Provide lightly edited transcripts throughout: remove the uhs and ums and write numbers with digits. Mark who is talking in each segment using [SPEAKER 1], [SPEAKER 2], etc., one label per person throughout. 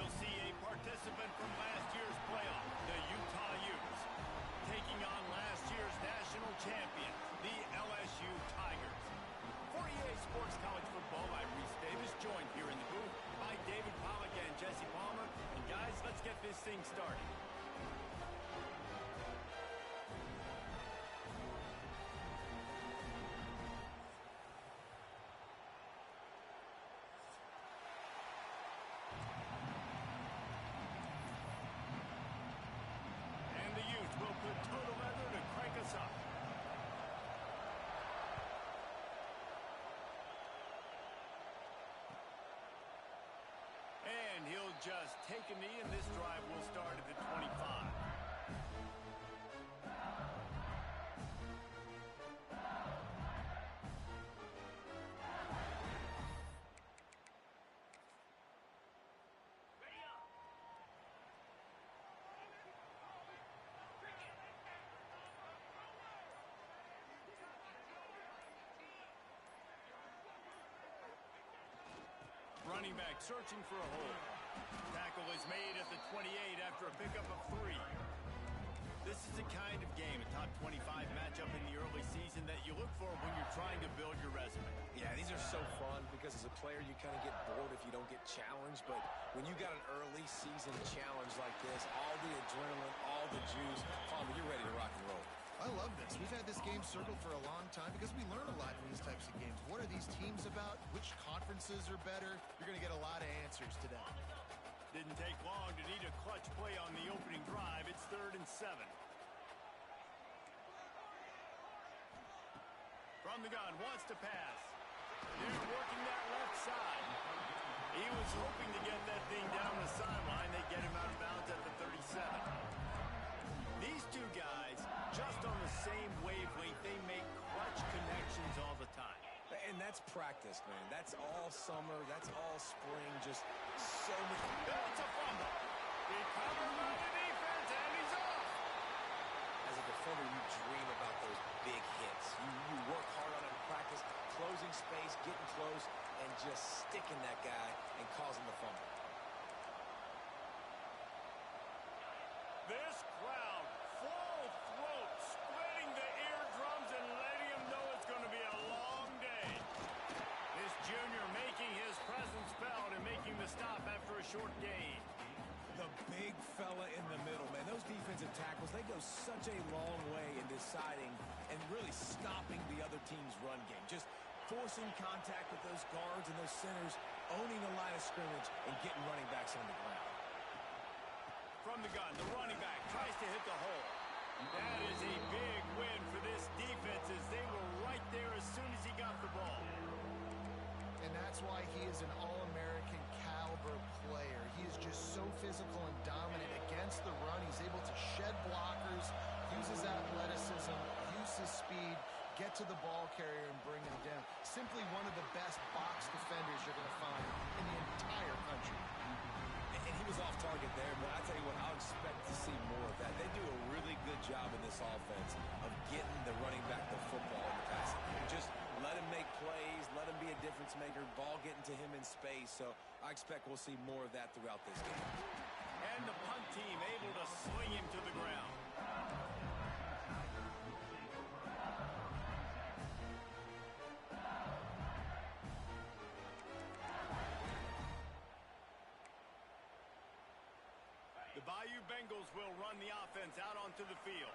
[SPEAKER 1] We'll see a participant from last year's playoff, the Utah Utes, taking on last year's national champion, the LSU Tigers. For EA Sports College Football, I'm Reese Davis, joined here in the booth by David Pollack and Jesse Palmer. And guys, let's get this thing started. And the Utes will put total leather to crank us up. And he'll just take a knee, and this drive will start at the 25. Running back searching for a hole. Tackle is made at the 28 after a pickup of 3. This is the kind of game, a top 25 matchup in the early season, that you look for when you're trying to build your resume.
[SPEAKER 2] Yeah, these are so fun because as a player you kind of get bored if you don't get challenged, but when you got an early season challenge like this, all the adrenaline, all the juice, Palmer, you're ready to rock and roll.
[SPEAKER 3] I love this. We've had this game circled for a long time because we learn a lot in these types of games. What are these teams about? Which conferences are better? You're going to get a lot of answers today.
[SPEAKER 1] Didn't take long to need a clutch play on the opening drive. It's 3rd and 7. From the gun, wants to pass. They're working that left side. He was hoping to get that thing down the sideline. They get him out of bounds at the 37. These two guys, just on the same wavelength, they make clutch connections all the time.
[SPEAKER 2] And that's practice, man. That's all summer. That's all spring. Just so much.
[SPEAKER 1] It's a fumble. He covered by the defense, and he's off.
[SPEAKER 2] As a defender, you dream about those big hits. You work hard on it in practice, closing space, getting close, and just sticking that guy and causing the fumble.
[SPEAKER 1] This crowd, full throat, splitting the eardrums and letting him know it's going to be a long day. This junior making his presence felt and making the stop after a short gain.
[SPEAKER 2] The big fella in the middle, man. Those defensive tackles, they go such a long way in deciding and really stopping the other team's run game. Just forcing contact with those guards and those centers, owning the line of scrimmage, and getting running backs on the ground.
[SPEAKER 1] From the gun, the running back tries to hit the hole. That is a big win for this defense, as they were right there as soon as he got the ball.
[SPEAKER 3] And that's why he is an All-American caliber player. He is just so physical and dominant against the run. He's able to shed blockers, use his athleticism, use his speed, get to the ball carrier and bring him down. Simply one of the best box defenders you're going to find in the entire country.
[SPEAKER 2] And he was off target there, but I tell you what, I'll expect to see more of that. They do a really good job in this offense of getting the running back the football in the passing game. Just let him make plays, let him be a difference maker, ball getting to him in space. So I expect we'll see more of that throughout this game.
[SPEAKER 1] And the punt team able to sling him to the ground. The Bayou Bengals will run the offense out onto the field.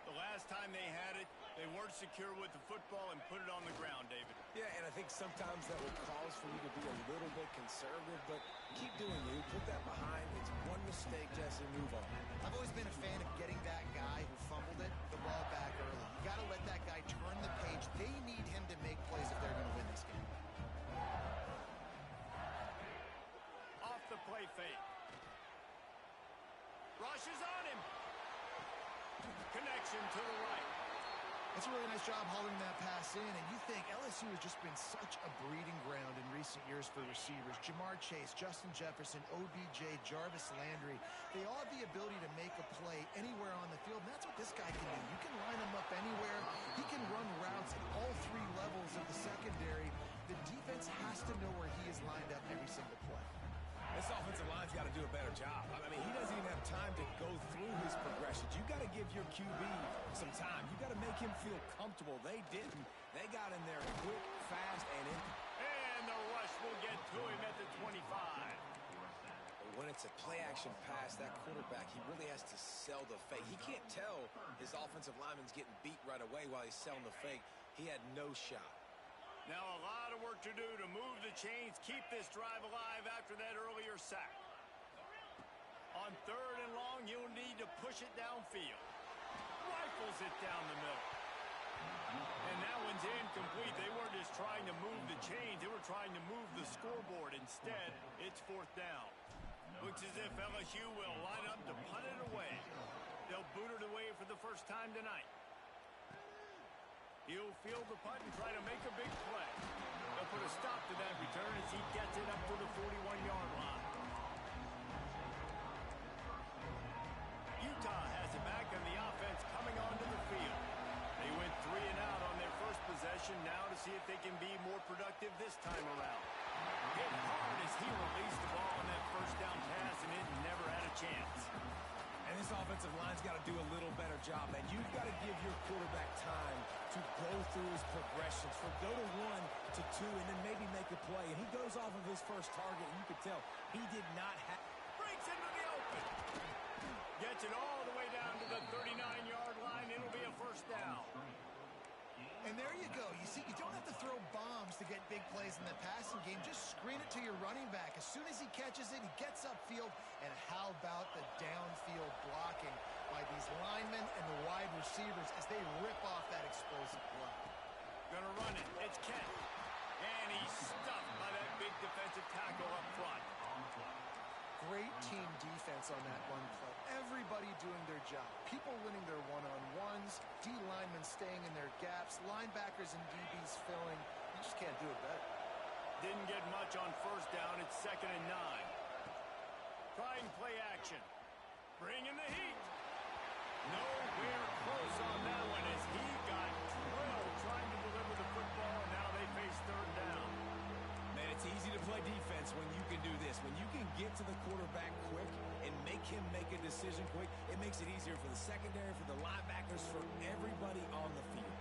[SPEAKER 1] The last time they had it, they weren't secure with the football and put it on the ground, David.
[SPEAKER 2] Yeah, and I think sometimes that will cause for you to be a little bit conservative, but keep doing you. Put that behind. It's one mistake, Jesse, move on.
[SPEAKER 3] I've always been a fan of getting that guy who fumbled it, the ball back early. You got to let that guy turn the page. They need him to make plays if they're going to win this game.
[SPEAKER 1] Off the play fake. Rushes on him. Connection to the right.
[SPEAKER 3] That's a really nice job hauling that pass in, and you think LSU has just been such a breeding ground in recent years for receivers. Jamar Chase, Justin Jefferson, OBJ, Jarvis Landry, they all have the ability to make a play anywhere on the field, and that's what this guy can do. You can line him up anywhere. He can run routes at all three levels of the secondary. The defense has to know where he is lined up every single play.
[SPEAKER 2] This offensive line's got to do a better job. I mean, he doesn't even have time to go through his progressions. You got to give your QB some time. You got to make him feel comfortable. They didn't. They got in there quick, fast, and in.
[SPEAKER 1] And the rush will get to him at the 25.
[SPEAKER 2] When it's a play-action pass, that quarterback, he really has to sell the fake. He can't tell his offensive lineman's getting beat right away while he's selling the fake. He had no shot.
[SPEAKER 1] Now a lot of work to do to move the chains, keep this drive alive after that earlier sack. On 3rd and long, you'll need to push it downfield. Rifles it down the middle. And that one's incomplete. They weren't just trying to move the chains. They were trying to move the scoreboard. Instead, it's 4th down. Looks as if LSU will line up to punt it away. They'll boot it away for the first time tonight. He'll field the punt and try to make a big play. They'll put a stop to that return as he gets it up to the 41-yard line. Utah has it back on the offense coming onto the field. They went 3 and out on their first possession, now to see if they can be more productive this time around. Hit hard as he released the ball on that first down pass, and it never had a chance.
[SPEAKER 2] And this offensive line's got to do a little better job, man. You've got to give your quarterback time to go through his progressions, from go to 1 to 2, and then maybe make a play. And he goes off of his first target, and you can tell he did not have...
[SPEAKER 1] Breaks into the open. Gets it all the way down to the 39-yard line. It'll be a first down.
[SPEAKER 3] And there you go. You see, you don't have to throw bombs to get big plays in the passing game. Just screen it to your running back. As soon as he catches it, he gets upfield. And how about the downfield blocking by these linemen and the wide receivers as they rip off that explosive block.
[SPEAKER 1] Gonna run it. It's Kent. And he's stuffed by that big defensive tackle up front.
[SPEAKER 3] Great team defense on that run play. Everybody doing their job. People winning their one-on-ones. D linemen staying in their gaps. Linebackers and DBs filling. You just can't do it better.
[SPEAKER 1] Didn't get much on first down. It's 2nd and 9. Trying play action. Bring in the heat. Nowhere close on that one as he got drilled trying to deliver the football. And now they face 3rd down.
[SPEAKER 2] Man, it's easy to play defense when you can do this. When you can get to the quarterback quick and make him make a decision quick, it makes it easier for the secondary, for the linebackers, for everybody on the field.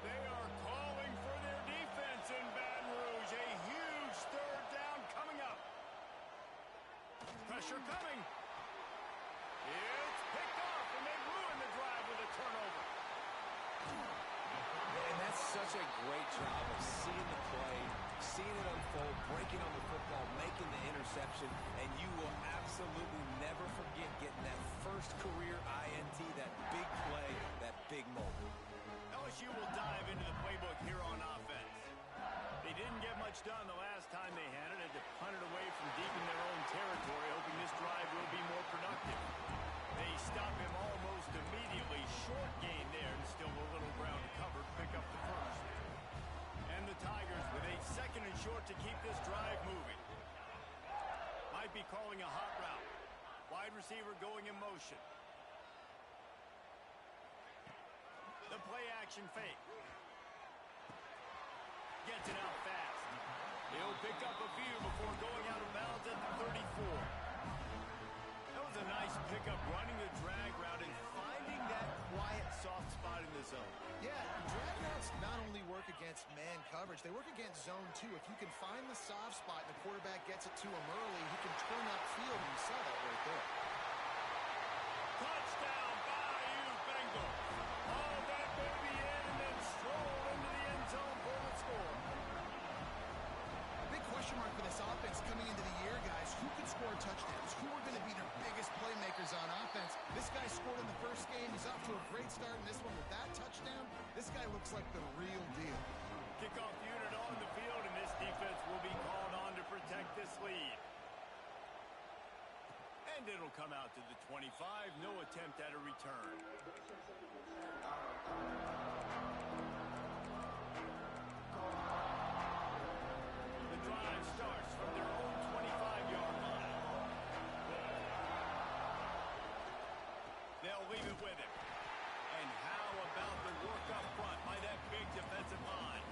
[SPEAKER 1] They are calling for their defense in Baton Rouge. A huge 3rd down coming up. Pressure coming. It's picked off, and they ruin the drive with a turnover.
[SPEAKER 2] And that's such a great job of seeing the play, seeing it unfold, breaking on the football, making the interception, and you will absolutely never forget getting that first career INT, that big play, that big moment.
[SPEAKER 1] LSU will dive into the playbook here on offense. They didn't get much done the last time they had it. Had to punt it away from deep in their own territory, hoping this drive will be more productive. They stop him almost immediately. Short gain there, and still a little ground covered. Pick up the first. And the Tigers with a 2nd and short to keep this drive moving. Might be calling a hot route. Wide receiver going in motion. The play action fake. Gets it out fast. He'll pick up a few before going out of bounds at the 34. That was a nice pickup, running the drag route and finding that quiet, soft spot in the zone.
[SPEAKER 3] Yeah, drag routes not only work against man coverage, they work against zone too. If you can find the soft spot and the quarterback gets it to him early, he can turn upfield, and you saw that right there.
[SPEAKER 1] Touchdown, Bayou Bengals. All that baby in and then stroll into the end zone for the score.
[SPEAKER 3] Big question mark for this offense coming into the year, guys. Who could score touchdowns? Who are going to be their biggest playmakers on offense? This guy scored in the first game. He's off to a great start in this one with that touchdown. This guy looks like the real deal.
[SPEAKER 1] Kickoff unit on the field, and this defense will be called on to protect this lead. And it'll come out to the 25. No attempt at a return. The drive starts from their own 25-yard line. They'll leave it with him. And how about the work up front by that big defensive line?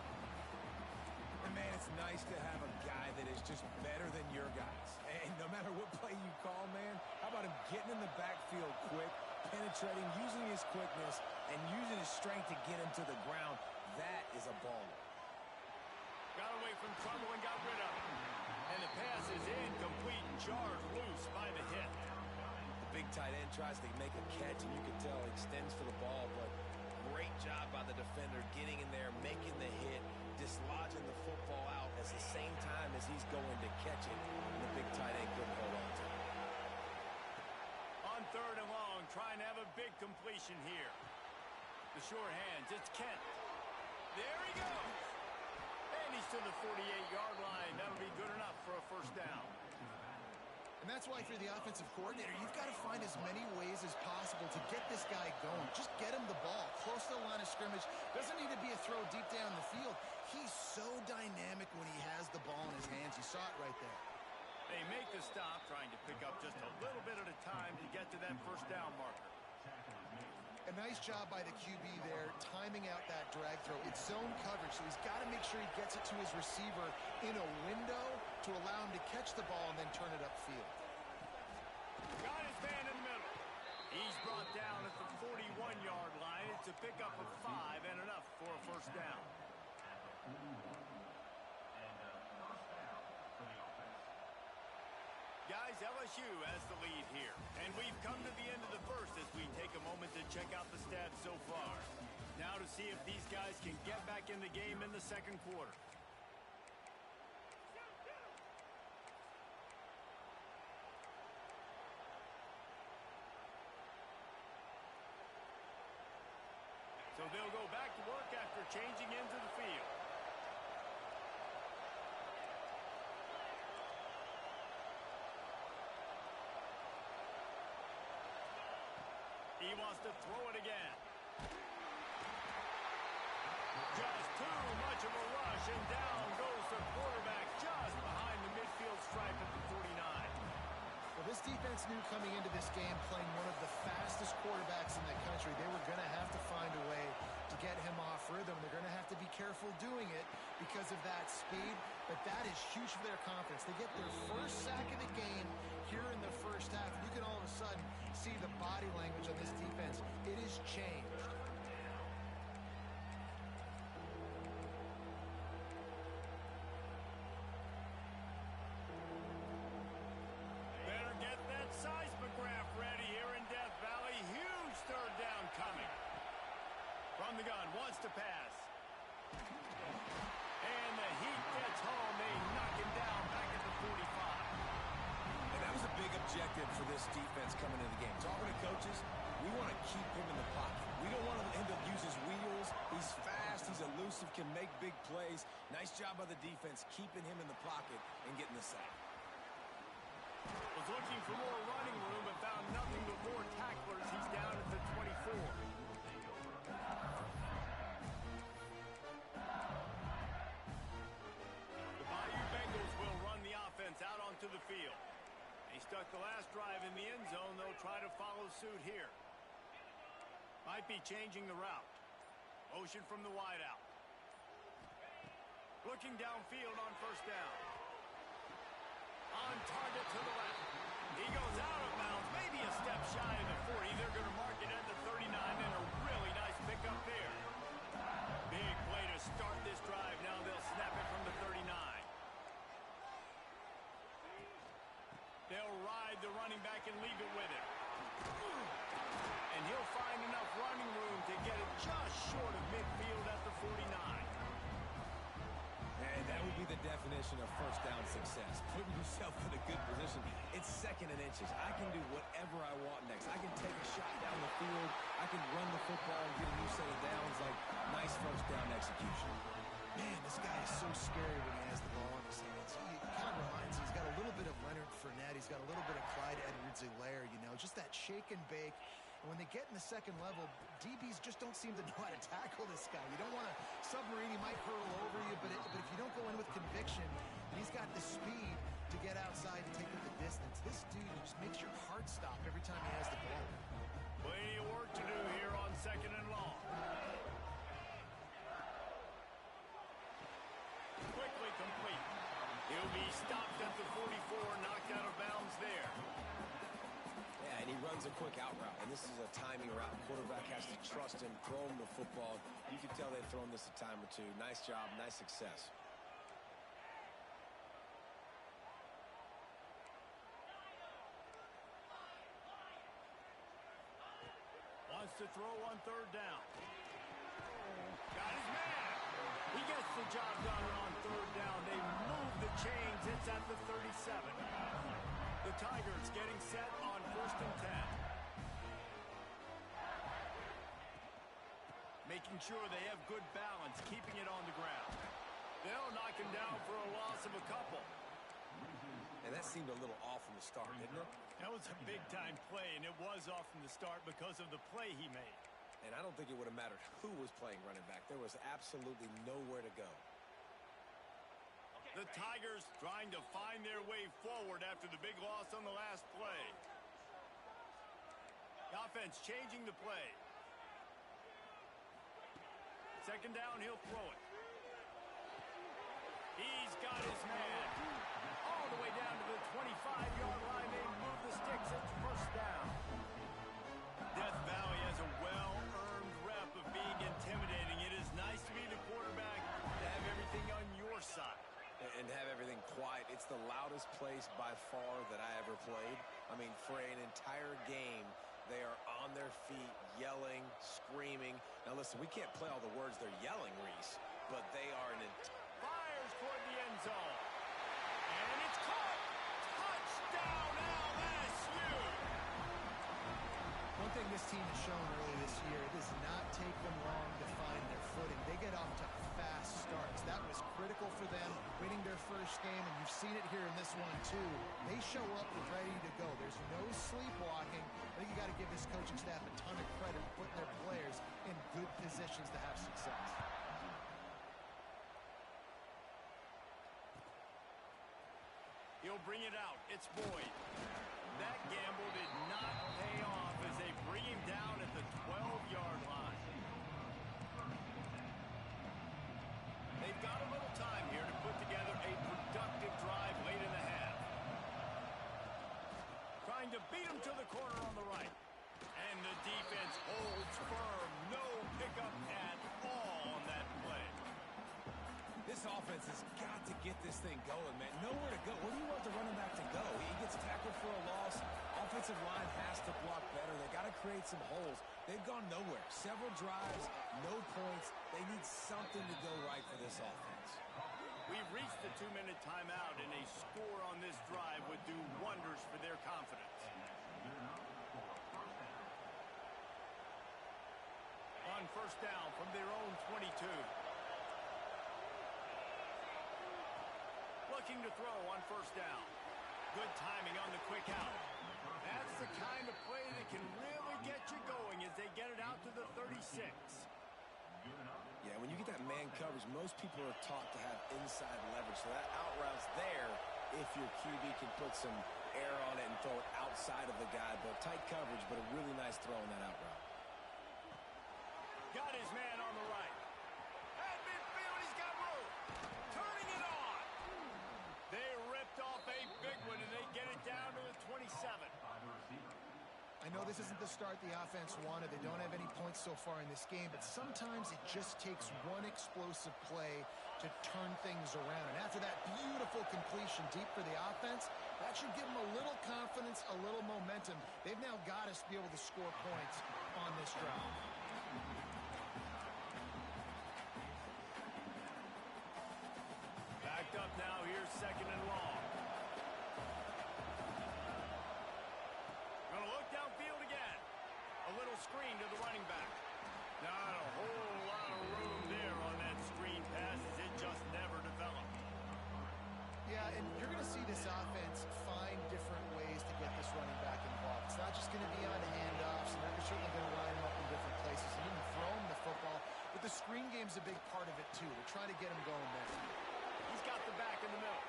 [SPEAKER 2] And man, it's nice to have a guy that is just better than your guys. And no matter what play you call, man, how about him getting in the backfield quick, penetrating, using his quickness, and using his strength to get him to the ground? That is a baller.
[SPEAKER 1] Got away from trouble and got rid of it. And the pass is incomplete, jarred loose by the hit.
[SPEAKER 2] The big tight end tries to make a catch, and you can tell he extends for the ball, but great job by the defender getting in there, making the hit, dislodging the football out at the same time as he's going to catch it. And the big tight end couldn't hold on to it.
[SPEAKER 1] On 3rd and long, trying to have a big completion here. The sure hands, it's Kent. There he goes. And he's to the 48-yard line. That'll be good enough for a first down.
[SPEAKER 3] And that's why, if you're the offensive coordinator, you've got to find as many ways as possible to get this guy going. Just get him the ball close to the line of scrimmage. Doesn't need to be a throw deep down the field. He's so dynamic when he has the ball in his hands. You saw it right there.
[SPEAKER 1] They make the stop, trying to pick up just a little bit at a time to get to that first down marker.
[SPEAKER 3] A nice job by the QB there, timing out that drag throw. It's zone coverage, so he's got to make sure he gets it to his receiver in a window to allow him to catch the ball and then turn it upfield.
[SPEAKER 1] Got his man in the middle. He's brought down at the 41-yard line. It's a pickup of 5 and enough for a first down. Guys, LSU has the lead here. And we've come to the end of the first as we take a moment to check out the stats so far. Now to see if these guys can get back in the game in the second quarter. So they'll go back to work after changing into the field. He wants to throw it again. Just too much of a rush, and down goes the quarterback just behind the midfield stripe at the 49.
[SPEAKER 3] Well, this defense knew coming into this game, playing one of the fastest quarterbacks in the country, they were going to have to find a way to get him off rhythm. They're going to have to be careful doing it because of that speed, but that is huge for their confidence. They get their first sack of the game here in the first half. You can all of a sudden see the body language of this defense. It has changed.
[SPEAKER 1] Better get that seismograph ready here in Death Valley. Huge third down coming. From the gun, wants to pass. And the heat gets home. They knock him down back at the 45.
[SPEAKER 2] And that was a big objective for this defense coming into the game. Talking to coaches, we want to keep him in the pocket. We don't want him to use his wheels. He's fast, he's elusive, can make big plays. Nice job by the defense keeping him in the pocket and getting the sack.
[SPEAKER 1] Was looking for more running room, but found nothing but more tacklers. He's down at the 24. The Bayou Bengals will run the offense out onto the field. They stuck the last drive in the end zone. They'll try to follow suit here. Might be changing the route. Motion from the wideout. Looking downfield on first down. On target to the left. He goes out of bounds, maybe a step shy of the 40. They're going to mark it at the 39, and a really nice pickup there. Big play to start this drive. Now they'll snap it from the 39. They'll ride the running back and leave it with him. And he'll find enough running room to get it just short of midfield at the 49.
[SPEAKER 2] And that would be the definition of first down success. Putting yourself in a good position. It's 2nd and inches. I can do whatever I want next. I can take a shot down the field. I can run the football and get a new set of downs. Like, nice first down execution.
[SPEAKER 3] Man, this guy is so scary when he has the ball in his hands. He kind of reminds me, he's got a little bit of Leonard Fournette. He's got a little bit of Clyde Edwards-Helaire, you know, just that shake and bake. And when they get in the second level, DBs just don't seem to know how to tackle this guy. You don't want to submarine. He might hurl over you, but if you don't go in with conviction, and he's got the speed to get outside and take it the distance. This dude just makes your heart stop every time he has the ball.
[SPEAKER 1] Plenty of work to do here on 2nd and long. Quickly complete. He'll He stopped at the 44, knocked out of bounds there.
[SPEAKER 2] Yeah, and he runs a quick out route, and this is a timing route. Quarterback has to trust him, throw him the football. You can tell they've thrown this a time or two. Nice job, nice success.
[SPEAKER 1] Wants to throw on third down. Got his man. He gets the job done on third down. They move the chains. It's at the 37. The Tigers getting set on 1st and 10. Making sure they have good balance, keeping it on the ground. They'll knock him down for a loss of a couple.
[SPEAKER 2] And that seemed a little off from the start, didn't it?
[SPEAKER 1] That was a big-time play, and it was off from the start because of the play he made.
[SPEAKER 2] And I don't think it would have mattered who was playing running back. There was absolutely nowhere to go.
[SPEAKER 1] The Tigers trying to find their way forward after the big loss on the last play. The offense changing the play. Second down, he'll throw it. He's got his man. All the way down to the 25-yard line. They move the sticks. It's 1st down. Death Valley has a well-earned rep of being intimidating. It is nice to be the quarterback, to have everything on your side.
[SPEAKER 2] And have everything quiet. It's the loudest place by far that I ever played. I mean, for an entire game, they are on their feet, yelling, screaming. Now, listen, we can't play all the words they're yelling, Reese, but they are an...
[SPEAKER 1] Fires toward the end zone. And it's caught. Touchdown, LSU.
[SPEAKER 3] One thing this team has shown early this year, it does not take them long to find their footing. They get off to fast starts. That was critical for them, winning their first game, and you've seen it here in this one, too. They show up ready to go. There's no sleepwalking. I think you got to give this coaching staff a ton of credit for putting their players in good positions to have success.
[SPEAKER 1] He'll bring it out. It's Boyd. That gamble did not pay off as they bring him down at the 12-yard line. They've got a little time here to put together a productive drive late in the half. Trying to beat him to the corner on the right. And the defense holds firm. No pickup at all on that play.
[SPEAKER 2] This offense has got to get this thing going, man. Nowhere to go. Where do you want the running back to go? He gets tackled for a loss. Offensive line has to block better. They got to create some holes. They've gone nowhere. Several drives, no points. They need something to go right for this offense.
[SPEAKER 1] We've reached the 2-minute timeout, and a score on this drive would do wonders for their confidence. On 1st down from their own 22. Looking to throw on 1st down. Good timing on the quick out. That's the kind of play that can really get you going as they get it out to the 36.
[SPEAKER 2] Yeah, when you get that man coverage, most people are taught to have inside leverage. So that out route's there if your QB can put some air on it and throw it outside of the guy. But tight coverage, but a really nice throw in that out route.
[SPEAKER 1] Got his man on the right. At midfield, he's got room. Turning it on. They ripped off a big one, and they get it down to the 27.
[SPEAKER 3] I know this isn't the start the offense wanted. They don't have any points so far in this game, but sometimes it just takes one explosive play to turn things around. And after that beautiful completion deep for the offense, that should give them a little confidence, a little momentum. They've now got us to be able to score points on this drive.
[SPEAKER 1] Backed up now. Here's 2nd and long. Gonna look downfield again. A little screen to the running back. Not a whole lot of room there on that screen pass as it just never developed.
[SPEAKER 3] Yeah, and you're going to see this offense find different ways to get this running back involved. It's not just going to be on handoffs, and they're certainly going to line him up in different places and even throw him the football. But the screen game's a big part of it, too. They're trying to get him going there.
[SPEAKER 1] He's got the back in the middle.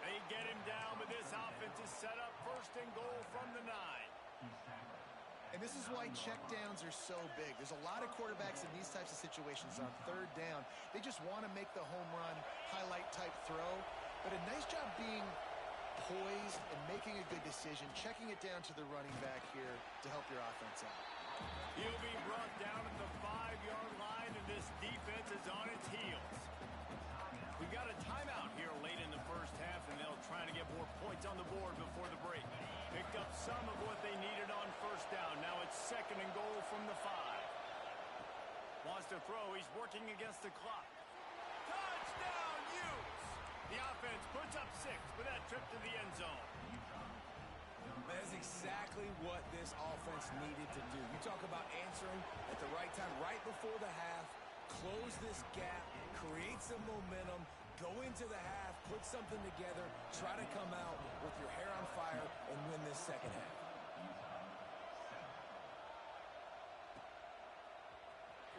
[SPEAKER 1] They get him down, but this offense is set up 1st and goal from the 9.
[SPEAKER 3] And this is why checkdowns are so big. There's a lot of quarterbacks in these types of situations on 3rd down. They just want to make the home run highlight type throw. But a nice job being poised and making a good decision, checking it down to the running back here to help your offense out.
[SPEAKER 1] He'll be brought down at the 5-yard line, and this defense is on its heels. We've got a timeout here late in the first half, and they'll try to get more points on the board before the break. Picked up some of what they needed on first down. Now it's 2nd and goal from the 5. Wants to throw. He's working against the clock. Touchdown, Utes! The offense puts up 6 with that trip to the end zone.
[SPEAKER 2] That's exactly what this offense needed to do. You talk about answering at the right time, right before the half, close this gap, create some momentum, go into the half, put something together, try to come out with your hair on fire and win this second half.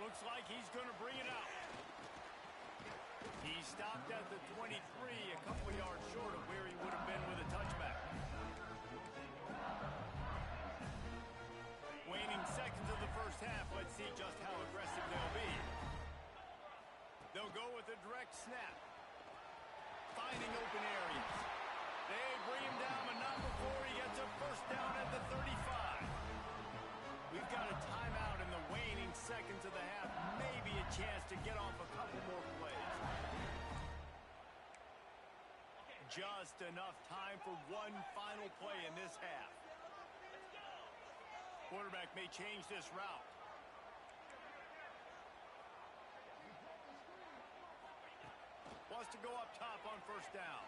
[SPEAKER 1] Looks like he's going to bring it out. He stopped at the 23, a couple yards short of where he would have been with a touchback. Waning seconds of the first half. Let's see just how aggressive they'll be. They'll go with a direct snap. Finding open areas. They bring him down, but not before he gets a first down at the 35. We've got a timeout in the waning seconds of the half. Maybe a chance to get off a couple more plays. Just enough time for one final play in this half. Quarterback may change this route. Wants to go up top on first down.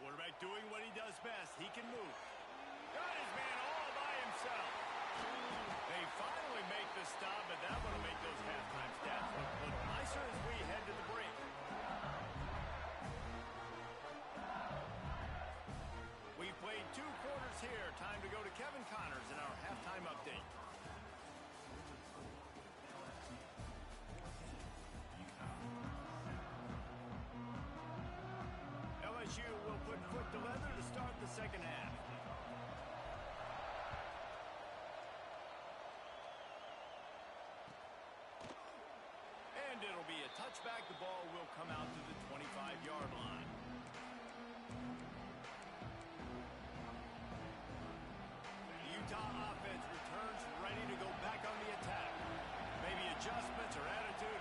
[SPEAKER 1] Quarterback doing what he does best. He can move. Got his man all by himself. They finally make the stop, but that one will make those halftime stats look a little nicer as we head to the break. We've played 2 quarters here. Time to go to Kevin Connors in our halftime update. LSU will put foot to leather to start the second half. And it'll be a touchback. The ball will come out to the 25-yard line. The Utah offense returns ready to go back on the attack. Maybe adjustments or attitude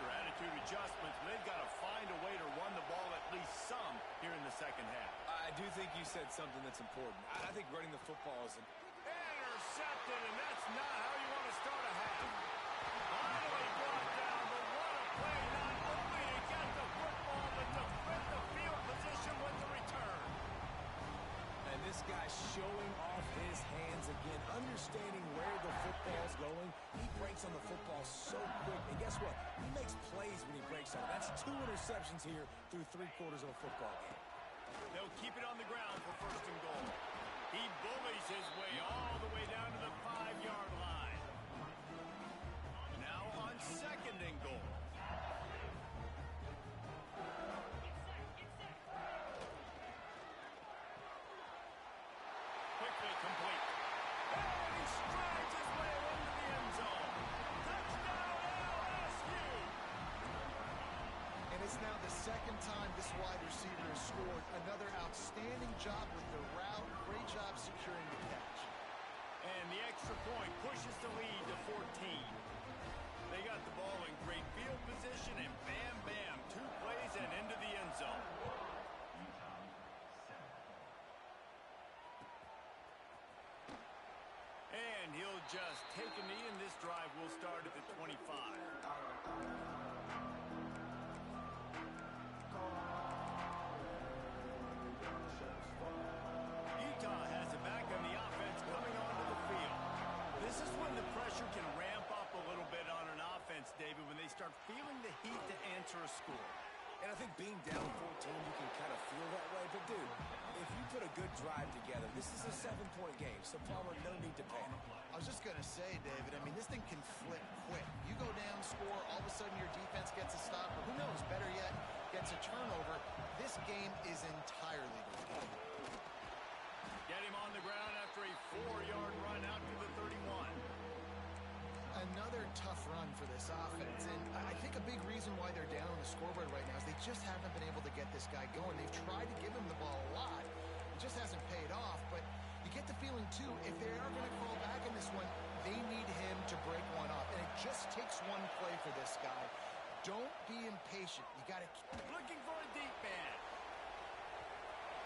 [SPEAKER 1] adjustments. They've got to find a way to run the ball at least some here in the second half.
[SPEAKER 2] I do think you said something that's important. I think running the football is
[SPEAKER 1] intercepted, and that's not how you want to start a half. Finally brought down, but what a play, not only to get the football, but to fit the field position with the return.
[SPEAKER 2] And this guy showing off his hands again, understanding where the football's going. He breaks on the football so quick, and guess what? He makes plays when he breaks on it. That's 2 interceptions here through 3 quarters of a football game.
[SPEAKER 1] They'll keep it on the ground for 1st and goal. He bullies his way all the way down to the 5-yard line. Now on 2nd and goal. Quickly complete. And he strides his way into the end zone. Touchdown LSU!
[SPEAKER 3] And it's now the 2nd time this wide receiver has scored. Another outstanding job with the route. Great job securing the catch.
[SPEAKER 1] And the extra point pushes the lead to 14. They got the ball in great field position, and bam, bam, 2 plays and into the end zone. And he'll just take a knee, and this drive will start at the 25. Utah has it back on the offense coming onto the field. This is when the pressure can ramp up a little bit on an offense, David, when they start feeling the heat to answer a score.
[SPEAKER 2] And I think being down 14, you can kind of feel that way. But, dude, if you put a good drive together, this is a 7-point game. So, Palmer, no need to panic.
[SPEAKER 3] I was just going to say, David, I mean, this thing can flip quick. You go down, score, all of a sudden your defense gets a stop, or who knows, better yet, gets a turnover. This game is entirely different.
[SPEAKER 1] Get him on the ground after a 4-yard run out to the 31.
[SPEAKER 3] Another tough run for this offense, and I think a big reason why they're down on the scoreboard right now is they just haven't been able to get this guy going. They've tried to give him the ball a lot. It just hasn't paid off, but you get the feeling, too, if they are going to crawl back in this one, they need him to break one off. And it just takes one play for this guy. Don't be impatient. You got to keep
[SPEAKER 1] looking for a deep man.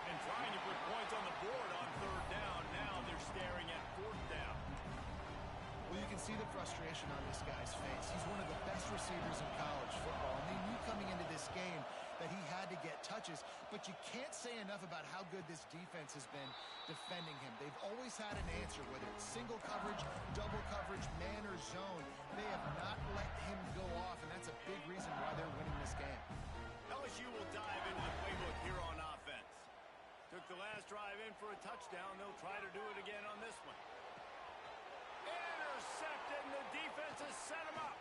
[SPEAKER 1] And trying to put points on the board on third down. Now they're staring at fourth down.
[SPEAKER 3] Well, you can see the frustration on this guy's face. He's one of the best receivers in college football, and they knew coming into this game that he had to get touches, but you can't say enough about how good this defense has been defending him. They've always had an answer, whether it's single coverage, double coverage, man or zone. They have not let him go off, and that's a big reason why they're winning this game.
[SPEAKER 1] LSU will dive into the playbook here on offense. Took the last drive in for a touchdown. They'll try to do it again on this one. Intercepted, and the defense has set him up.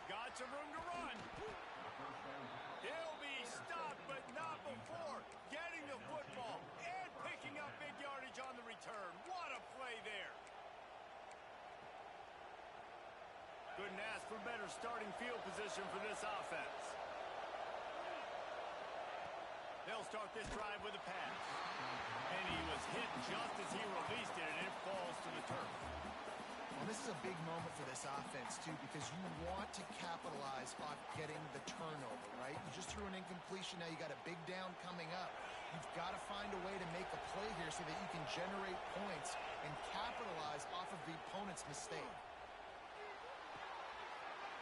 [SPEAKER 1] Got some room to run. He'll be stopped, but not before getting the football and picking up big yardage on the return. What a play there. Couldn't ask for better starting field position for this offense. They'll start this drive with a pass. And he was hit just as he released it, and it falls to the turf.
[SPEAKER 3] Well, this is a big moment for this offense, too, because you want to capitalize on getting the turnover, right? You just threw an incompletion. Now you got a big down coming up. You've got to find a way to make a play here so that you can generate points and capitalize off of the opponent's mistake.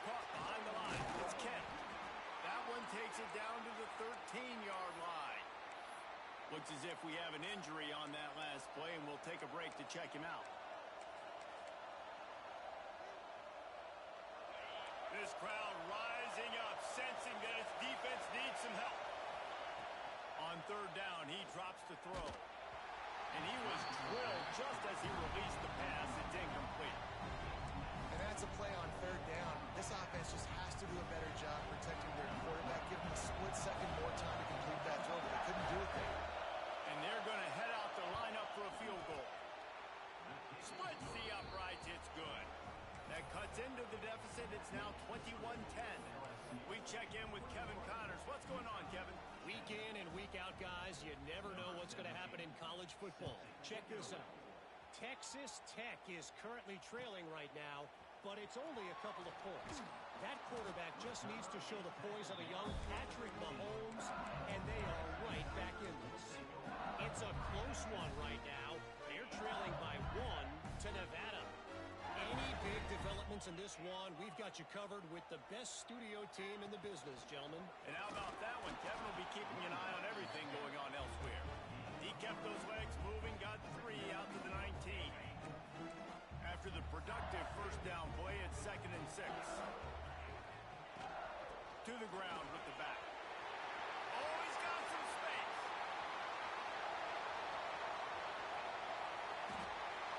[SPEAKER 1] Caught behind the line. It's Kent. That one takes it down to the 13-yard line. Looks as if we have an injury on that last play, and we'll take a break to check him out. This crowd rising up, sensing that its defense needs some help. On third down, he drops to throw. And he was drilled just as he released the pass. It's incomplete.
[SPEAKER 3] And that's a play on third down. This offense just has to do a better job protecting their quarterback, give him a split second more time to complete that throw, but they couldn't do it there.
[SPEAKER 1] And they're going to head out to line up for a field goal. Splits the uprights. It's good. That cuts into the deficit. It's now 21-10. We check in with Kevin Connors. What's going on, Kevin?
[SPEAKER 4] Week in and week out, guys, you never know what's going to happen in college football. Check this out. Texas Tech is currently trailing right now, but it's only a couple of points. That quarterback just needs to show the poise of a young Patrick Mahomes, and they are right back in this. It's a close one right now. They're trailing by 1 to Nevada. Any big developments in this one, we've got you covered with the best studio team in the business, gentlemen.
[SPEAKER 1] And how about that one? Kevin will be keeping an eye on everything going on elsewhere. He kept those legs moving, got 3 out to the 19. After the productive first down play, it's 2nd and 6. To the ground with the back. Oh, he's got some space.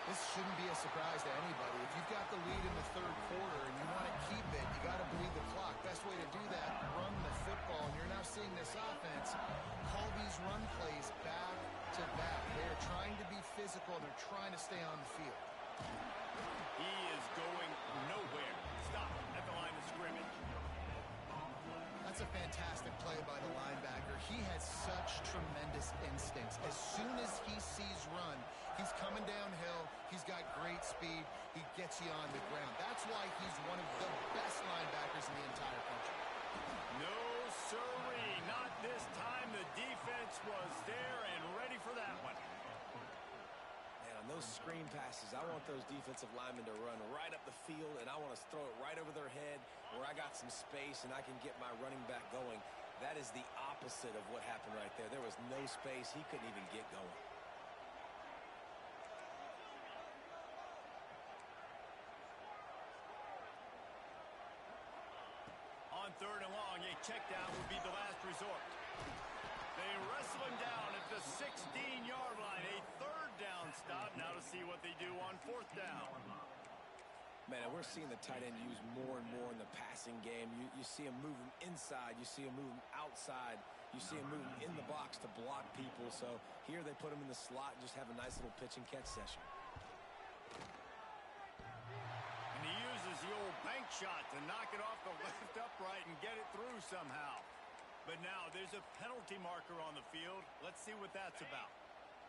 [SPEAKER 3] This shouldn't be a surprise to anybody. If you've got the lead in the third quarter and you want to keep it, you got to bleed the clock. Best way to do that, run the football. And you're now seeing this offense call these run plays back to back. They are trying to be physical. They're trying to stay on the field.
[SPEAKER 1] He is going nowhere. Stop at the line of scrimmage.
[SPEAKER 3] That's a fantastic play by the linebacker. He has such tremendous instincts. As soon as he sees run, he's coming downhill. He's got great speed. He gets you on the ground. That's why he's one of the best linebackers in the entire country.
[SPEAKER 1] No, sirree. Not this time. The defense was there and ready for that one.
[SPEAKER 2] Man, on those screen passes, I want those defensive linemen to run right up the field, and I want to throw it right over their head where I got some space and I can get my running back going. That is the opposite of what happened right there. There was no space. He couldn't even get going.
[SPEAKER 1] On third and long, a check down would be the last resort. They wrestle him down at the 16-yard line. A third down stop. Now to see what they do on fourth down.
[SPEAKER 2] Man, we're seeing the tight end used more and more in the passing game. You see him moving inside. You see him moving outside. You see him moving in the box to block people. So here they put him in the slot and just have a nice little pitch and catch session.
[SPEAKER 1] And he uses the old bank shot to knock it off the left upright and get it through somehow. But now there's a penalty marker on the field. Let's see what that's about.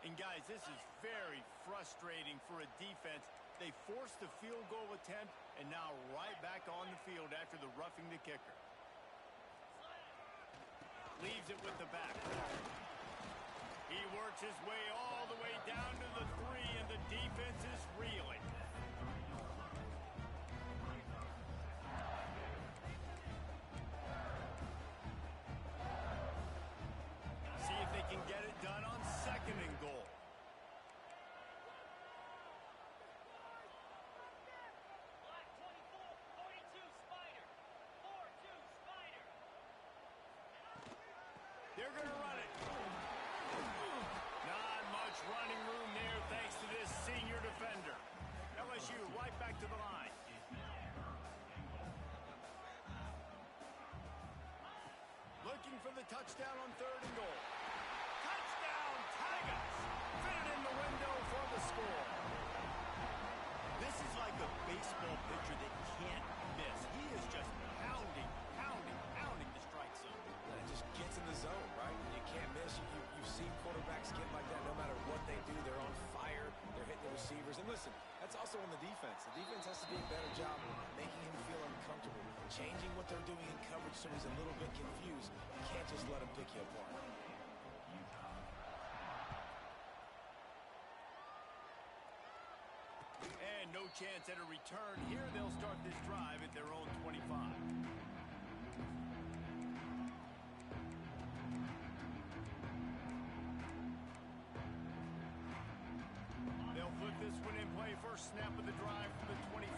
[SPEAKER 1] And guys, this is very frustrating for a defense. They forced the field goal attempt and now right back on the field after the roughing the kicker. Leaves it with the back. He works his way all the way down to the 3, and the defense is reeling. See if they can get it done on 2nd and goal. They're going to run it. Not much running room there thanks to this senior defender. LSU right back to the line. Looking for the touchdown on 3rd and goal. Touchdown, Tigers! Fit in the window for the score. This is like a baseball pitcher that can't miss. He is just pounding the strike zone.
[SPEAKER 2] It just gets in the zone, right? You can't miss. You've seen quarterbacks get like that no matter what they do. They're on fire. They're hitting the receivers. And listen, that's also on the defense. The defense has to do a better job making him feel uncomfortable, changing what they're doing in coverage so he's a little bit confused. You can't just let him pick you apart.
[SPEAKER 1] And no chance at a return. Here they'll start this drive at their own 25. They'll put this one in play. First snap of the drive from the 25.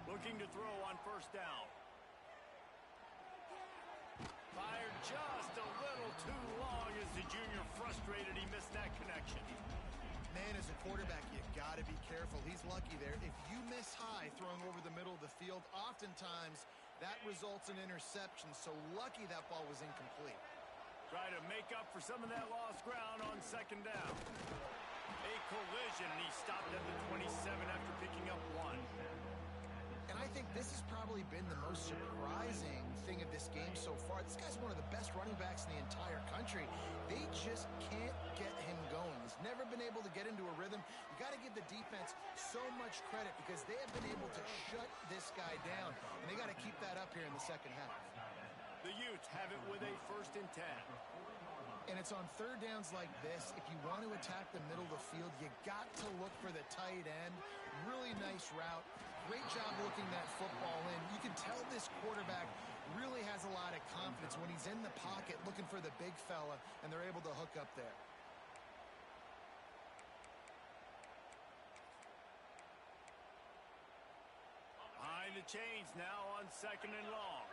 [SPEAKER 1] Looking to throw on 1st down. Fired just a little too long as the junior frustrated. He missed that connection.
[SPEAKER 3] Man, as a quarterback, you got to be careful. He's lucky there. If you miss high throwing over the middle of the field, oftentimes that results in interception. So lucky that ball was incomplete.
[SPEAKER 1] Try to make up for some of that lost ground on 2nd down. A collision, and he stopped at the 27 after picking up 1.
[SPEAKER 3] And I think this has probably been the most surprising thing of this game so far. This guy's one of the best running backs in the entire country. They just can't get him going. He's never been able to get into a rhythm. You got to give the defense so much credit because they have been able to shut this guy down, and they got to keep that up here in the 2nd half.
[SPEAKER 1] The Utes have it with a 1st and 10.
[SPEAKER 3] And it's on 3rd downs like this. If you want to attack the middle of the field, you got to look for the tight end. Really nice route. Great job looking that football in. You can tell this quarterback really has a lot of confidence when he's in the pocket looking for the big fella, and they're able to hook up there.
[SPEAKER 1] Behind the chains now on 2nd and long.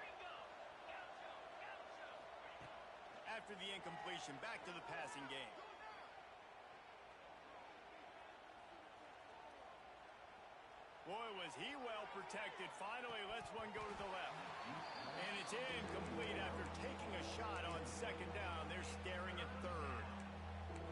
[SPEAKER 1] After the incompletion, back to the passing game. Boy, was he well protected. Finally lets one go to the left. And it's incomplete after taking a shot on 2nd down. They're staring at 3rd.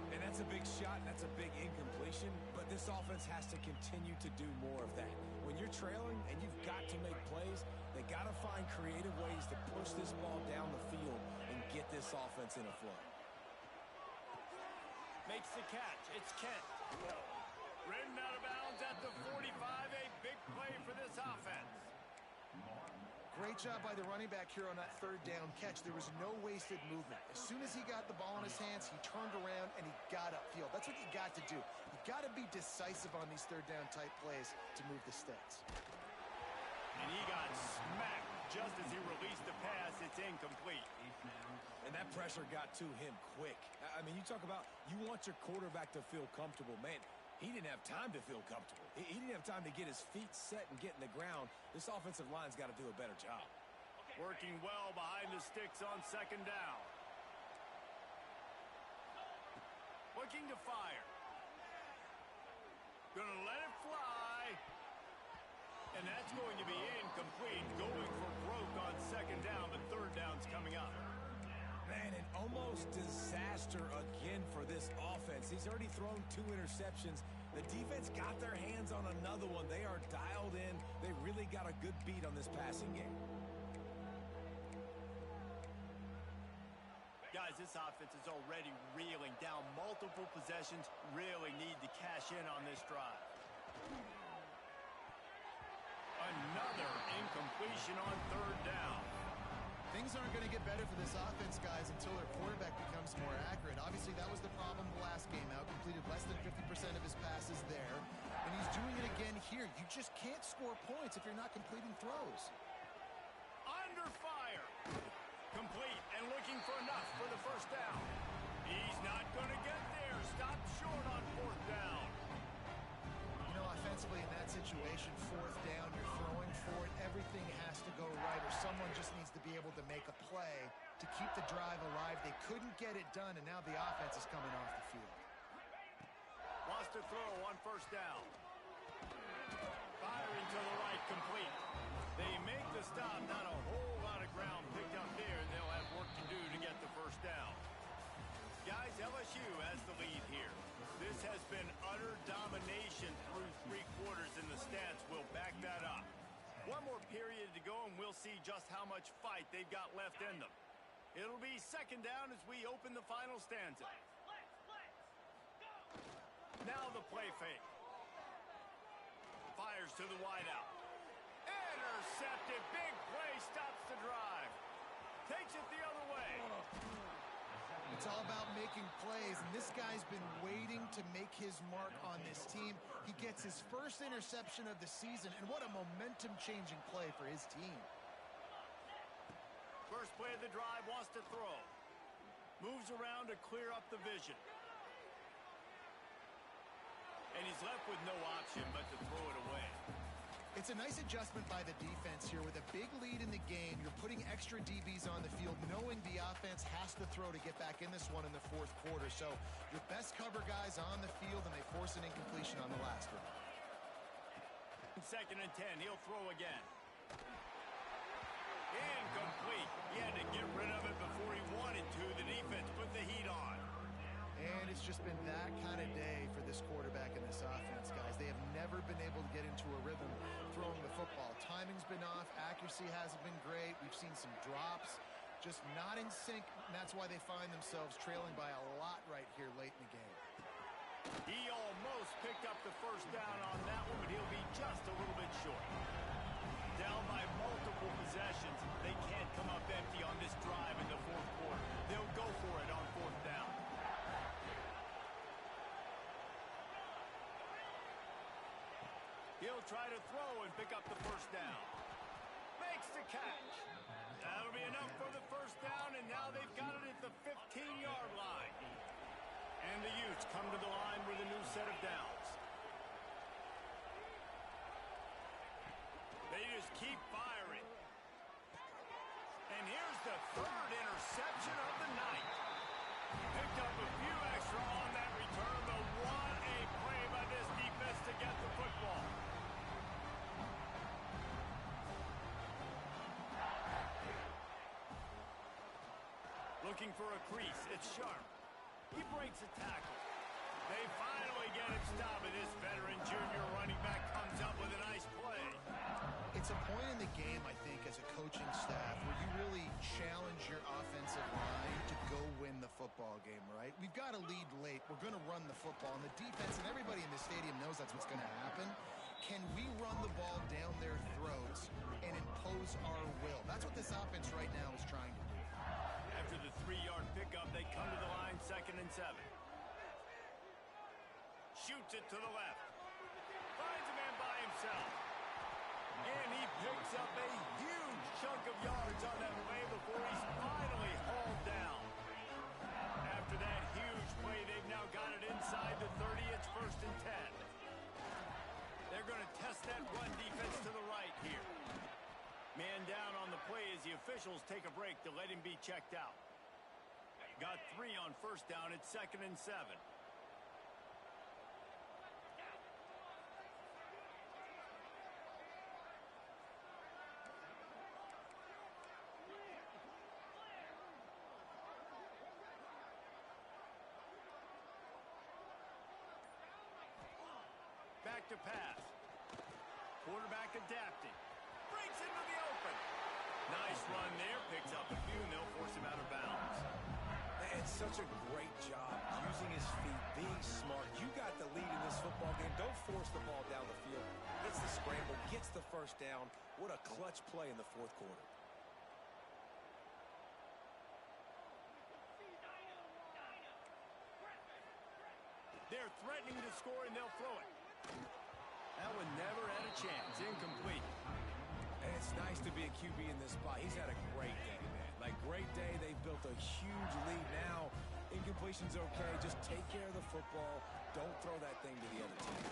[SPEAKER 2] And that's a big shot, and that's a big incompletion, but this offense has to continue to do more of that. When you're trailing and you've got to make plays, they got to find creative ways to push this ball down the field and get this offense in a flow.
[SPEAKER 1] Makes the catch. It's Kent. Ridden out of bounds at the 45. A big play for this offense.
[SPEAKER 3] Great job by the running back here on that 3rd down catch. There was no wasted movement. As soon as he got the ball in his hands, he turned around and he got upfield. That's what you got to do. You got to be decisive on these 3rd down type plays to move the sticks.
[SPEAKER 1] And he got smacked just as he released the pass. It's incomplete.
[SPEAKER 2] And that pressure got to him quick. I mean, you talk about you want your quarterback to feel comfortable. Man, he didn't have time to feel comfortable. He didn't have time to get his feet set and get in the ground. This offensive line's got to do a better job.
[SPEAKER 1] Working well behind the sticks on 2nd down. Looking to fire. Gonna let it fly. And that's going to be incomplete. Going for broke on 2nd down, but 3rd down's coming up.
[SPEAKER 2] Man, an almost disaster again for this offense. He's already thrown 2 interceptions. The defense got their hands on another one. They are dialed in. They really got a good beat on this passing game.
[SPEAKER 1] Guys, this offense is already reeling down multiple possessions. Really need to cash in on this drive. Another incompletion on third down.
[SPEAKER 3] Things aren't going to get better for this offense, guys, until their quarterback becomes more accurate. Obviously, that was the problem the last game out. Completed less than 50% of his passes there. And he's doing it again here. You just can't score points if you're not completing throws.
[SPEAKER 1] Under fire. Complete and looking for enough for the first down. He's not going to get there. Stop short on fourth down.
[SPEAKER 3] You know, offensively in that situation, fourth down, you're throwing for it. Everything has to go right, or someone just needs to be able to make a play to keep the drive alive. They couldn't get it done, and now the offense is coming off the field.
[SPEAKER 1] Wants to throw on first down. Firing to the right, complete. They make the stop. Not a whole lot of ground picked up there. They'll have work to do to get the first down. Guys, LSU has the lead here. This has been utter domination through three quarters, and the stats will back that up. One more period to go, and we'll see just how much fight they've got left in them. It'll be second down as we open the final stanza. Now the play fake. Fires to the wideout. Intercepted. Big play stops the drive. Takes it the other way.
[SPEAKER 3] It's all about making plays, and this guy's been waiting to make his mark on this team. He gets his first interception of the season, and what a momentum-changing play for his team.
[SPEAKER 1] First play of the drive, wants to throw. Moves around to clear up the vision. And he's left with no option but to throw it away.
[SPEAKER 3] It's a nice adjustment by the defense here. With a big lead in the game, you're putting extra DBs on the field, knowing the offense has to throw to get back in this one in the fourth quarter. So your best cover guys on the field, and they force an incompletion on the last one.
[SPEAKER 1] Second and 10, he'll throw again. Incomplete. He had to get rid of it before he wanted to. The defense put the heat on.
[SPEAKER 3] And it's just been that kind of day for this quarterback and this offense, guys. They have never been able to get into a rhythm throwing the football. Timing's been off. Accuracy hasn't been great. We've seen some drops. Just not in sync, and that's why they find themselves trailing by a lot right here late in the game.
[SPEAKER 1] He almost picked up the first down on that one, but he'll be just a little bit short. Down by multiple possessions. They can't come up empty on this drive in the fourth quarter. They'll go for it on fourth down. He'll try to throw and pick up the first down. Makes the catch. That'll be enough for the first down, and now they've got it at the 15-yard line. And the Utes come to the line with a new set of downs. They just keep firing. And here's the third interception of the night. Picked up a few extra on that return, but what a play by this defense to get the football. Looking for a crease. It's Sharp. He breaks a tackle. They finally get it stopped, and this veteran junior running back comes up with a nice play.
[SPEAKER 3] It's a point in the game, I think, as a coaching staff, where you really challenge your offensive line to go win the football game, right? We've got to lead late. We're going to run the football, and the defense and everybody in the stadium knows that's what's going to happen. Can we run the ball down their throats and impose our will? That's what this offense right now is trying to do.
[SPEAKER 1] After the 3-yard pickup, they come to the line, 2nd and 7. Shoots it to the left. Finds a man by himself. And he picks up a huge chunk of yards on that play before he's finally hauled down. After that huge play, they've now got it inside the 30. It's 1st and 10. They're going to test that run defense to the right here. Man down on the play as the officials take a break to let him be checked out. Got 3 on first down. It's 2nd and 7. Back to pass. Quarterback adapting. picks up a few, and they'll force him out of bounds.
[SPEAKER 2] And such a great job using his feet, being smart. You got the lead in this football game. Don't force the ball down the field. Gets the scramble, gets the first down. What a clutch play in the fourth quarter.
[SPEAKER 1] They're threatening to score, and they'll throw it. That one never had a chance. Incomplete.
[SPEAKER 2] And it's nice to be a QB in this spot. He's had a great day, man. Like, great day. They've built a huge lead now. Incompletion's okay. Just take care of the football. Don't throw that thing to the other team.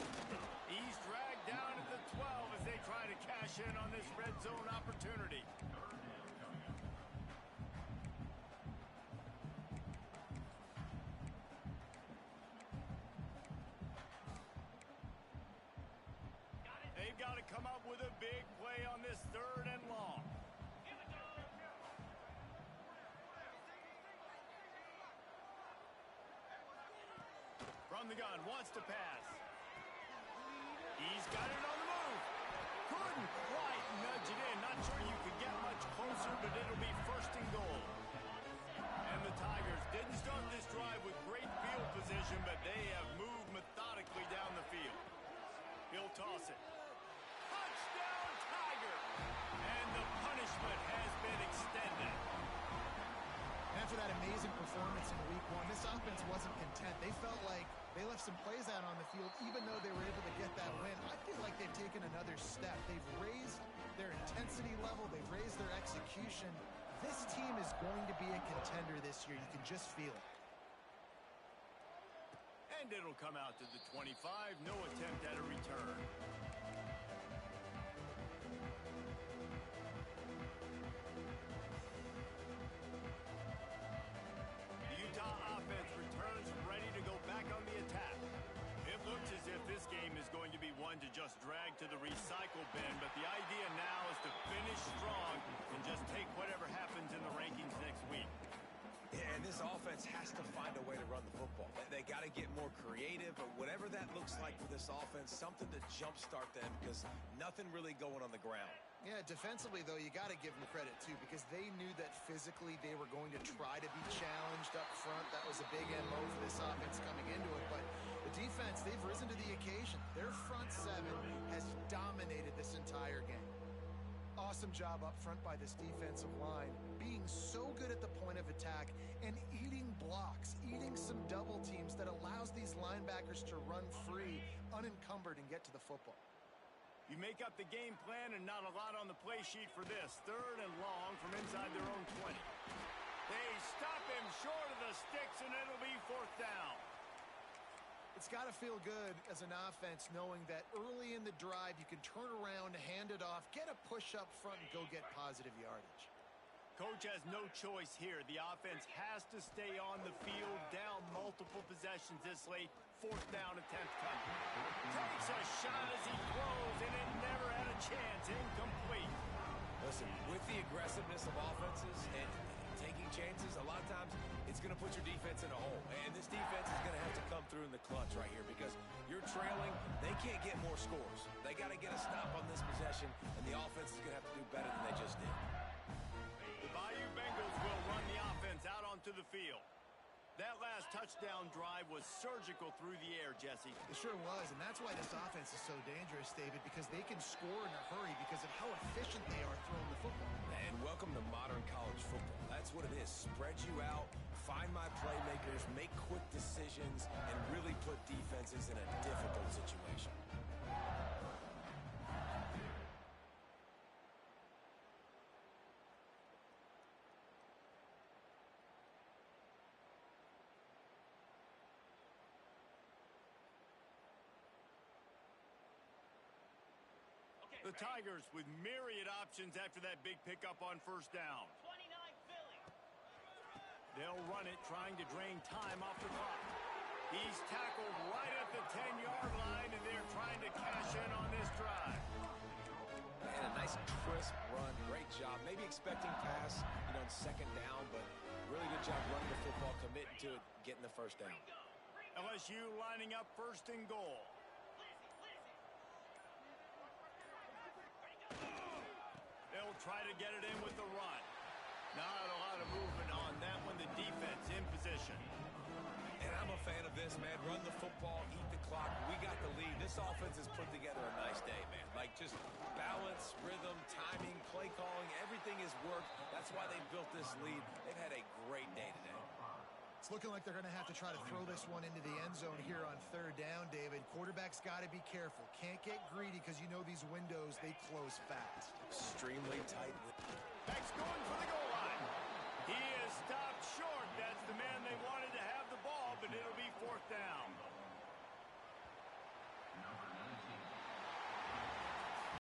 [SPEAKER 1] He's dragged down at the 12 as they try to cash in on this red zone opportunity. They've got to come up with a big play on this 3rd and long. From the gun, wants to pass. He's got it on the move. Couldn't quite nudge it in. Not sure you could get much closer, but it'll be 1st and goal. And the Tigers didn't start this drive with great field position, but they have moved methodically down the field. He'll toss it. Touchdown, Tiger! And the punishment has been extended.
[SPEAKER 3] After that amazing performance in week 1, this offense wasn't content. They felt like they left some plays out on the field, even though they were able to get that win. I feel like they've taken another step. They've raised their intensity level. They've raised their execution. This team is going to be a contender this year. You can just feel it.
[SPEAKER 1] And it'll come out to the 25. No attempt at a return. The Utah offense returns ready to go back on the attack. It looks as if this game is going to be one to just drag to the recycle bin, but the idea now is to finish strong and just take whatever happens in the rankings next week.
[SPEAKER 2] Yeah, and this offense has to find a way to run the football. They got to get more creative, but whatever that looks like for this offense, something to jumpstart them because nothing really going on the ground.
[SPEAKER 3] Yeah, defensively, though, you got to give them credit, too, because they knew that physically they were going to try to be challenged up front. That was a big MO for this offense coming into it, but the defense, they've risen to the occasion. Their front 7 has dominated this entire game. Awesome job up front by this defensive line, being so good at the point of attack and eating blocks, eating some double teams that allows these linebackers to run free, unencumbered, and get to the football.
[SPEAKER 1] You make up the game plan and not a lot on the play sheet for this. 3rd and long from inside their own 20. They stop him short of the sticks, and it'll be 4th down.
[SPEAKER 3] It's got to feel good as an offense knowing that early in the drive you can turn around, hand it off, get a push up front, and go get positive yardage.
[SPEAKER 1] Coach has no choice here. The offense has to stay on the field, down multiple possessions this late. 4th down attempt coming. Takes a shot as he throws, and it never had a chance. Incomplete.
[SPEAKER 2] Listen, with the aggressiveness of offenses and taking chances, a lot of times it's going to put your defense in a hole. And this defense is going to have to come through in the clutch right here because you're trailing. They can't get more scores. They got to get a stop on this possession, and the offense is going to have to do better than they just did.
[SPEAKER 1] The Bayou Bengals will run the offense out onto the field. That last touchdown drive was surgical through the air, Jesse.
[SPEAKER 3] It sure was, and that's why this offense is so dangerous, David, because they can score in a hurry because of how efficient they are throwing the football.
[SPEAKER 2] And welcome to modern college football. That's what it is. Spread you out, find my playmakers, make quick decisions, and really put defenses in a difficult situation.
[SPEAKER 1] The Tigers with myriad options after that big pickup on 1st down.
[SPEAKER 4] 29 Philly.
[SPEAKER 1] They'll run it, trying to drain time off the clock. He's tackled right at the 10-yard line, and they're trying to cash in on this drive.
[SPEAKER 2] And a nice crisp run. Great job. Maybe expecting pass, on 2nd down, but really good job running the football, committing to it, getting the 1st down.
[SPEAKER 1] LSU lining up 1st and goal. They'll try to get it in with the run. Not a lot of movement on that one. The defense in position.
[SPEAKER 2] And I'm a fan of this, man. Run the football, eat the clock. We got the lead. This offense has put together a nice day, man. Like, just balance, rhythm, timing, play calling, everything has worked. That's why they built this lead. They've had a great day today.
[SPEAKER 3] It's looking like they're going to have to try to throw this one into the end zone here on third down, David. Quarterback's got to be careful. Can't get greedy because you know these windows, they close fast.
[SPEAKER 2] Extremely tight.
[SPEAKER 1] Back's going for the goal line. He is stopped short. That's the man they wanted to have the ball, but it'll be fourth down.